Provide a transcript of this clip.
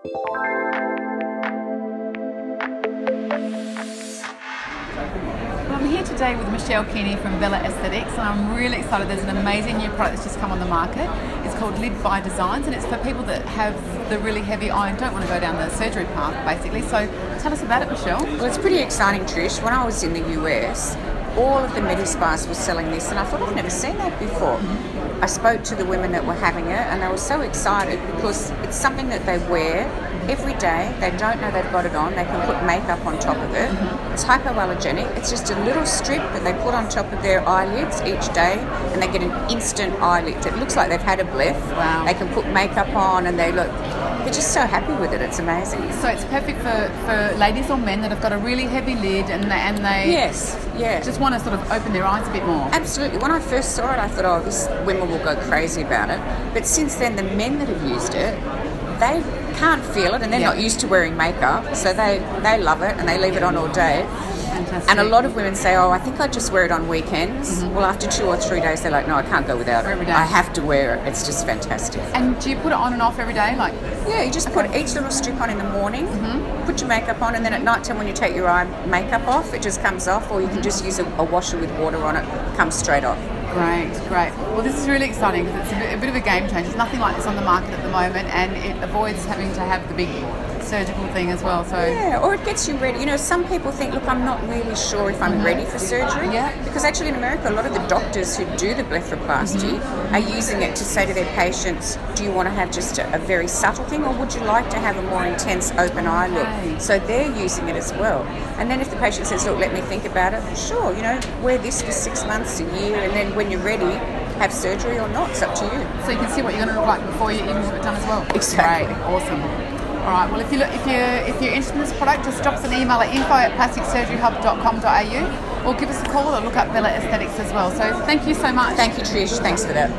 Well, I'm here today with Michelle Keeney from Vela Aesthetics, and I'm really excited. There's an amazing new product that's just come on the market. It's called Lid by Designs, and it's for people that have the really heavy eye and don't want to go down the surgery path, basically. So tell us about it, Michelle. Well, it's pretty exciting, Trish. When I was in the US, all of the Medi-Spas were selling this, and I thought, I've never seen that before. I spoke to the women that were having it, and they were so excited because it's something that they wear every day. They don't know they've got it on. They can put makeup on top of it. It's hypoallergenic. It's just a little strip that they put on top of their eyelids each day, and they get an instant eye lift. It looks like they've had a blip. Wow. They can put makeup on, and they're just so happy with it. It's amazing. So it's perfect for ladies or men that have got a really heavy lid and they Yes, yeah. just want to sort of open their eyes a bit more. Absolutely. When I first saw it, I thought, oh, this women will go crazy about it. But since then, the men that have used it, they can't feel it, and they're not used to wearing makeup, so they love it, and they leave it on all day. Fantastic. And a lot of women say, oh, I think I just wear it on weekends. Well, after 2 or 3 days, they're like, no, I can't go without it. Every day. I have to wear it. It's just fantastic. And do you put it on and off every day? Yeah, you just put each little strip on in the morning, put your makeup on, and then at night time when you take your eye makeup off, it just comes off, or you can just use a washer with water on it, comes straight off. Great. Well, this is really exciting because it's a bit of a game changer. There's nothing like this on the market at the moment, and it avoids having to have the big surgical thing as well. So yeah, or it gets you ready. You know, some people think, look, I'm not really sure if I'm ready for surgery. Yeah. Because actually in America, a lot of the doctors who do the blepharoplasty are using it to say to their patients, do you want to have just a very subtle thing, or would you like to have a more intense open eye look? So they're using it as well. And then if the patient says, look, let me think about it, sure, you know, wear this for 6 months, a year, and then when you're ready, have surgery or not. It's up to you. So you can see what you're going to look like before you even have it done as well. Exactly. Great. Awesome. All right. Well, if you're interested in this product, just drop us an email at info@plasticsurgeryhub.com.au, or give us a call or look up Vela Aesthetics as well. So thank you so much. Thank you, Trish. Thanks for that.